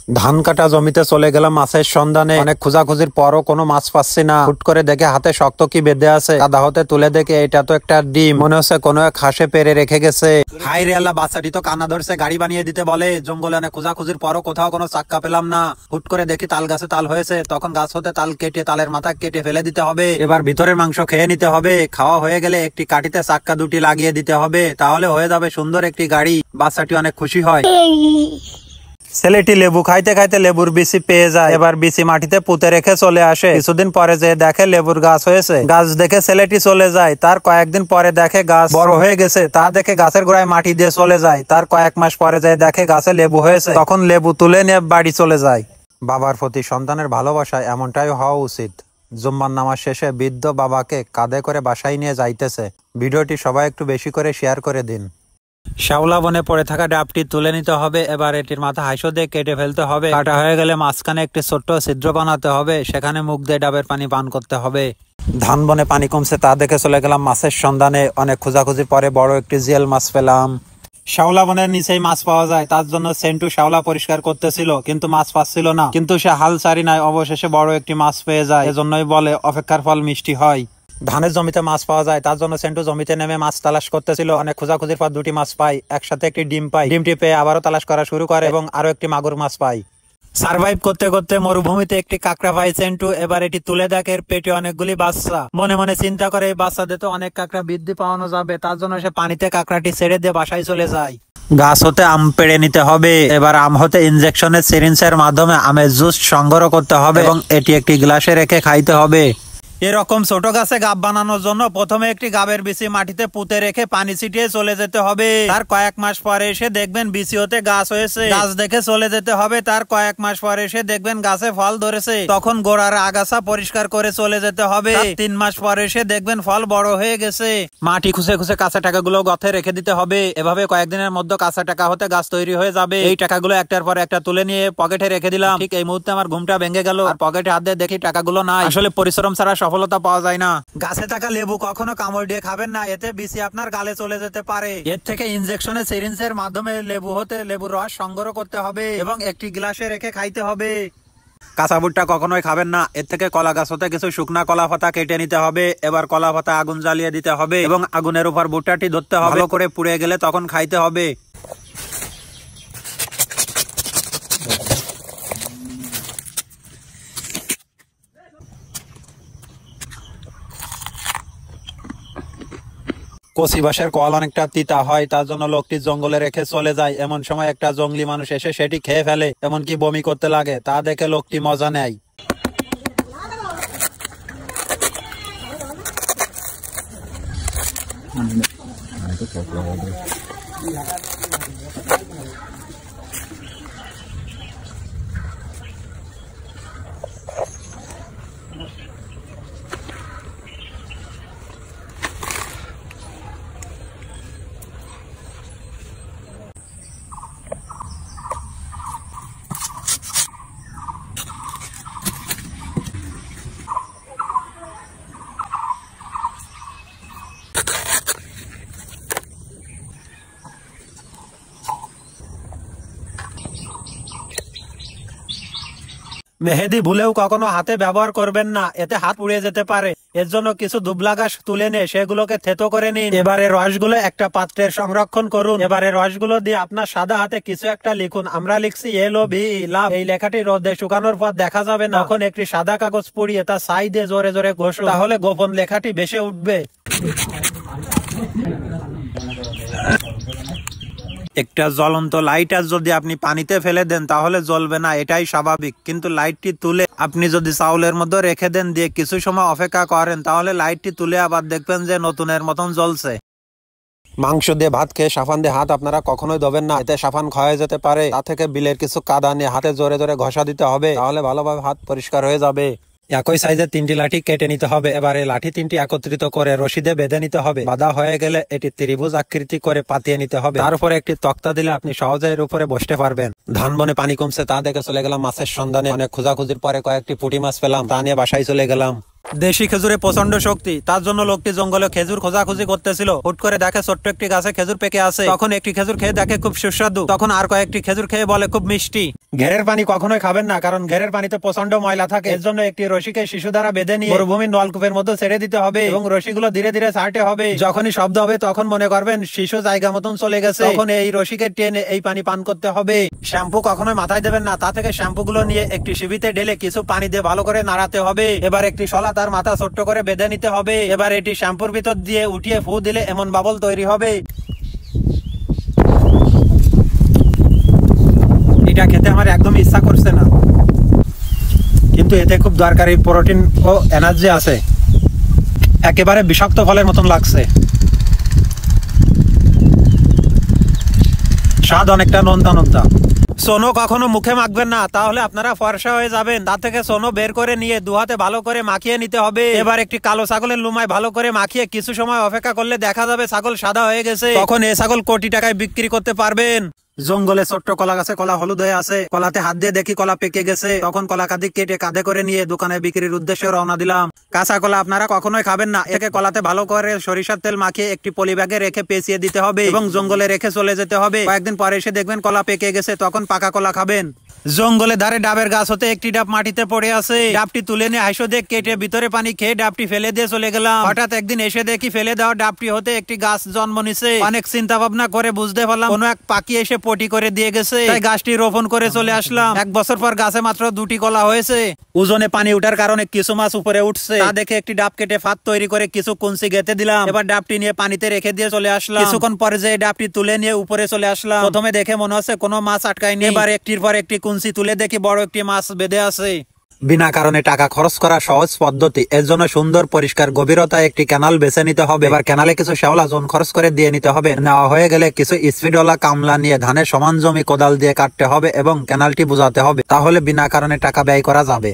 ধান কাটা জমিতে চলে গেলাম মাছের সন্ধানে। অনেক খোঁজাখুঁজির পরও কোনো মাছ পাচ্ছি না। হুট করে দেখে হাতে শক্ত কি বেঁধে আছে, কাদা হতে তুলে দেখে এটা তো একটা ডিম, মনে হচ্ছে কোনো এক হাঁসে পেরে রেখে গেছে। হাই রে আল্লাহ, বাচ্চাটি তো কান্না ধরছে, গাড়ি বানিয়ে দিতে বলে। জঙ্গলে অনেক খোঁজাখুঁজির পরও কোথাও কোনো চাক্কা পেলাম না। হুট করে দেখি তাল গাছে তাল হয়েছে, তখন গাছ হতে তাল কেটে তালের মাথা কেটে ফেলে দিতে হবে। এবার ভিতরের মাংস খেয়ে নিতে হবে। খাওয়া হয়ে গেলে একটি কাঠিতে চাক্কা দুটি লাগিয়ে দিতে হবে, তাহলে হয়ে যাবে সুন্দর একটি গাড়ি। বাচ্চাটি অনেক খুশি হয়। ছেলেটি লেবু খাইতে খাইতে লেবুর বিচি পেয়ে যায়। এবার বিচি মাটিতে পুঁতে রেখে চলে আসে। কিছুদিন পরে যে দেখে লেবুর গাছ হয়েছে। গাছ দেখে ছেলেটি চলে যায়। তার কয়েকদিন পরে দেখে গাছ বড় হয়ে গেছে। তা দেখে গাছের গোড়ায় মাটি দিয়ে চলে যায়। তার কয়েক মাস পরে যে দেখে গাছে লেবু হয়েছে। তখন লেবু তুলে নিয়ে বাড়ি চলে যায়। বাবার প্রতি সন্তানের ভালোবাসা এমনটাই হওয়া উচিত। জুম্মার নামাজ শেষে বৃদ্ধ বাবাকে কাঁধে করে বাসায় নিয়ে যাইতেছে। ভিডিওটি সবাই একটু বেশি করে শেয়ার করে দিন। শ্যাওলা বনে পড়ে থাকা ডাবটি তুলে নিতে হবে। এবার এটির মাথা হাইসো দিয়ে কেটে ফেলতে হবে। কাটা হয়ে গেলে মাঝখানে একটি ছোট্ট ছিদ্র বানাতে হবে, সেখানে মুখ দিয়ে ডাবের পানি পান করতে হবে। ধান বনে পানি কমছে, তা দেখে চলে গেলাম মাছের সন্ধানে। অনেক খোঁজাখুঁজির পরে বড় একটি জিয়াল মাছ পেলাম। শ্যাওলা বনের নিচেই মাছ পাওয়া যায়, তার জন্য সেন্টু শ্যাওলা পরিষ্কার করতেছিল, কিন্তু মাছ পাচ্ছিল না। কিন্তু সে হাল ছাড়ি নাই, অবশেষে বড় একটি মাছ পেয়ে যায়। এজন্যই বলে অপেক্ষার ফল মিষ্টি হয়। ধানের জমিতে মাছ পাওয়া যায়, তার জন্য সেন্টু জমিতে নেমে মাছ তালাশ করতেছিল। অনেক খোঁজাখুঁজির পর দুটি মাছ পাই, একসাথে একটি ডিম পাই। ডিমটি পেয়ে আবারও তালাশ করা শুরু করে এবং আরো একটি মাগুর মাছ পাই। সার্ভাইভ করতে করতে মরুভূমিতে একটি কাঁকড়া পাই সেন্টু। এবার এটি তুলে দেখে এর পেটে অনেকগুলি বাচ্চা। মনে মনে চিন্তা করে এই বাচ্চাদের তো অনেক কাঁকড়া বৃদ্ধি পাওয়ানো যাবে, তার জন্য সে পানিতে কাঁকড়াটি ছেড়ে দিয়ে বাসায় চলে যায়। গাছ হতে আম পেড়ে নিতে হবে। এবার আম হতে ইনজেকশনের সিরিঞ্জের মাধ্যমে আমের জুস সংগ্রহ করতে হবে এবং এটি একটি গ্লাসে রেখে খাইতে হবে। এরকম ছোট গাছে গাব বানানোর জন্য প্রথমে একটি গাবের বিচি মাটিতে পুঁতে রেখে পানি ছিটিয়ে চলে যেতে হবে। তার কয়েক মাস পরে এসে দেখবেন বিচি হতে গাছ হয়েছে। গাছ দেখে চলে যেতে হবে। তার কয়েক মাস পরে এসে দেখবেন গাছে ফল ধরেছে, তখন গোড়ার আগাছা পরিষ্কার করে চলে যেতে হবে। 3 মাস পরে এসে দেখবেন ফল বড় হয়ে গেছে। মাটি খুঁজে খুঁজে কাঁচা টাকাগুলো গথে রেখে দিতে হবে। এভাবে কয়েকদিনের মধ্যে কাঁচা টাকা হতে গাছ তৈরি হয়ে যাবে। এই টাকাগুলো একটার পর একটা তুলে নিয়ে পকেটে রেখে দিলাম। ঠিক এই মুহূর্তে আমার ঘুমটা ভেঙে গেল আর পকেটে হাত দিয়ে দেখি টাকাগুলো নাই। আসলে পরিশ্রম ছাড়া সফলতা পাওয়া যায় না। গাছে থাকা লেবু কখনো কামড় দিয়ে খাবেন না, এতে বিচি আপনার গালে চলে যেতে পারে। এর থেকে ইনজেকশনের সিরিঞ্জের মাধ্যমে লেবু হতে লেবুর রস সংগ্রহ করতে হবে এবং একটি গ্লাসে রেখে খাইতে হবে। কাঁচা ভুট্টা কখনোই খাবেন না, এর থেকে কলা গাছ হতে কিছু শুকনা কলা পাতা কেটে নিতে হবে। এবার কলা পাতা আগুন জ্বালিয়ে দিতে হবে এবং আগুনের উপর ভুট্টাটি ধরতে হবে। ভালো করে পুড়ে গেলে তখন খাইতে হবে। কচি বাঁশের কল অনেকটা তিতা হয়, তার জন্য লোকটি জঙ্গলে রেখে চলে যায়। এমন সময় একটা জঙ্গলি মানুষ এসে সেটি খেয়ে ফেলে, এমনকি বমি করতে লাগে। তা দেখে লোকটি মজা নেয়। মেহেদি ভুলেও কখনো হাতে ব্যবহার করবেন না, এতে হাত পুড়ে যেতে পারে। এর জন্য কিছু দুবলা ঘাস তুলে নিয়ে সেগুলোকে থেতো করে নিন। এবারে রসগুলো একটা পাত্রে সংরক্ষণ করুন। এবারে রসগুলো দিয়ে আপনার সাদা হাতে কিছু একটা লিখুন। আমরা লিখছি LOV লাভ। এই লেখাটি রোদে শুকানোর পর দেখা যাবে না। তখন একটি সাদা কাগজ পুড়িয়ে তা ছাই দিয়ে জোরে জোরে ঘষুন, তাহলে গোপন লেখাটি ভেসে উঠবে। একটা জ্বলন্ত লাইটার যদি আপনি পানিতে ফেলে দেন তাহলে জ্বলবে না, এটাই স্বাভাবিক। কিন্তু লাইটটি তুলে আপনি যদি চাউলের মধ্যে রেখে দেন, দিয়ে কিছু সময় অপেক্ষা করেন, তাহলে লাইটটি তুলে আবার দেখবেন যে নতুনের মতন জ্বলছে। মাংস দিয়ে ভাত খেয়ে সাফান দিয়ে হাত আপনারা কখনোই ধোবেন না, এতে সাফান ক্ষয়ে যেতে পারে। তা থেকে বিলের কিছু কাদা নিয়ে হাতে জোরে জোরে ঘষা দিতে হবে, তাহলে ভালোভাবে হাত পরিষ্কার হয়ে যাবে। একই সাইজের 3টি লাঠি কেটে নিতে হবে। এবারে লাঠি 3টি একত্রিত করে রশিদে বেঁধে নিতে হবে। বাঁধা হয়ে গেলে এটি ত্রিভুজ আকৃতি করে পাতিয়ে নিতে হবে। তার উপরে একটি তক্তা দিলে আপনি সহজে এর উপরে বসতে পারবেন। ধান বনে পানি কমছে, তা দেখে চলে গেলাম মাছের সন্ধানে। অনেক খোঁজাখুঁজির পরে কয়েকটি পুঁটি মাছ পেলাম, তা নিয়ে বাসায় চলে গেলাম। দেশি খেজুরে প্রচন্ড শক্তি, তার জন্য লোকটি জঙ্গলে খেজুর খোঁজাখুঁজি করতেছিল। হুট করে দেখে ছোট্ট একটি গাছে খেজুর পেকে আছে। তখন একটি খেজুর খেয়ে দেখে খুব সুস্বাদু। তখন আর কয়েকটি খেজুর খেয়ে বলে খুব মিষ্টি। ঘেরের পানি কখনোই খাবেন না, কারণ ঘেরের পানিতে প্রচন্ড ময়লা থাকে। এর জন্য একটি রশিকে শিশু দ্বারা বেঁধে নিয়ে মরুভূমির নলকূপের মধ্যে ছেড়ে দিতে হবে এবং রশিগুলো ধীরে ধীরে ছাড়তে হবে। যখনই শব্দ হবে তখন মনে করবেন শিশু জায়গা মতন চলে গেছে, তখন এই রশিকে টেনে এই পানি পান করতে হবে। শ্যাম্পু কখনোই মাথায় দেবেন না, তা থেকে শ্যাম্পু গুলো নিয়ে একটি শিবিতে ঢেলে কিছু পানি দিয়ে ভালো করে নাড়াতে হবে। এবার একটি শলা তার মাথা ছোট্ট করে বেঁধে নিতে হবে। এবার এটি শ্যাম্পুর ভিতর দিয়ে উঠিয়ে ফু দিলে এমন বাবল তৈরি হবে। এটা খেতে আমার একদম ইচ্ছা করছে না, কিন্তু এতে খুব দরকারি প্রোটিন ও এনার্জি আছে। একেবারে বিষাক্ত ফলের মতন লাগছে, স্বাদ অনেকটা নোনতা নোনতা। সোনো কখনো মুখে মাখবেন না, তাহলে আপনারা ফর্সা হয়ে যাবেন। তার থেকে সোনো বের করে নিয়ে দুহাতে ভালো করে মাখিয়ে নিতে হবে। এবার একটি কালো ছাগলের লুমায় ভালো করে মাখিয়ে কিছু সময় অপেক্ষা করলে দেখা যাবে ছাগল সাদা হয়ে গেছে। তখন এই ছাগল কোটি টাকায় বিক্রি করতে পারবেন। জঙ্গলে ছোট্ট কলা গাছে কলা হলুদ হয়ে আছে, কলাতে হাত দিয়ে দেখি কলা পেকে গেছে। তখন কলা কাঁদি কেটে কাঁধে করে নিয়ে দোকানে বিক্রির উদ্দেশ্যে রওনা দিলাম। কাঁচা কলা আপনারা কখনোই খাবেন না। একে কলাতে ভালো করে সরিষার তেল মাখিয়ে একটি পলি ব্যাগে রেখে পেঁচিয়ে দিতে হবে এবং জঙ্গলে রেখে চলে যেতে হবে। কয়েকদিন পরে এসে দেখবেন কলা পেকে গেছে, তখন পাকা কলা খাবেন। জঙ্গলে ধারে ডাবের গাছ হতে একটি ডাব মাটিতে পড়ে আছে। ডাবটি তুলে নিয়ে হাইসো দিয়ে কেটে ভিতরে পানি খেয়ে ডাবটি ফেলে দিয়ে চলে গেলাম। হঠাৎ একদিন এসে দেখি ফেলে দেওয়া ডাবটি হতে একটি গাছ জন্ম নিছে। অনেক চিন্তা ভাবনা করে বুঝতে পারলাম কোনো এক পাখি এসে পটি করে দিয়ে গেছে, তাই গাছটি রোপণ করে চলে আসলাম। 1 বছর পর গাছে মাত্র 2টি কলা হয়েছে। ওজনে পানি উঠার কারণে কিছু মাছ উপরে উঠছে, তা দেখে একটি ডাব কেটে ফাঁদ তৈরি করে কিছু কুঞ্চি গেঁথে দিলাম। এবার ডাবটি নিয়ে পানিতে রেখে দিয়ে চলে আসলাম। কিছুক্ষণ পরে যে ডাবটি তুলে নিয়ে উপরে চলে আসলাম। প্রথমে দেখে মনে হচ্ছে কোনো মাছ আটকায়নি। এবার একটির পর একটি কুঞ্চি তুলে দেখি বড় একটি মাছ বেঁধে আছে। বিনা কারণে টাকা খরচ করা সহজ পদ্ধতি। এর জন্য সুন্দর পরিষ্কার গভীরতা একটি ক্যানাল বেছে নিতে হবে। এবার ক্যানালে কিছু শ্যাওলা জোন খরচ করে দিয়ে নিতে হবে। নেওয়া হয়ে গেলে কিছু স্পিডওয়ালা কামলা নিয়ে ধানের সমান জমি কোদাল দিয়ে কাটতে হবে এবং ক্যানালটি বুঝাতে হবে, তাহলে বিনা কারণে টাকা ব্যয় করা যাবে।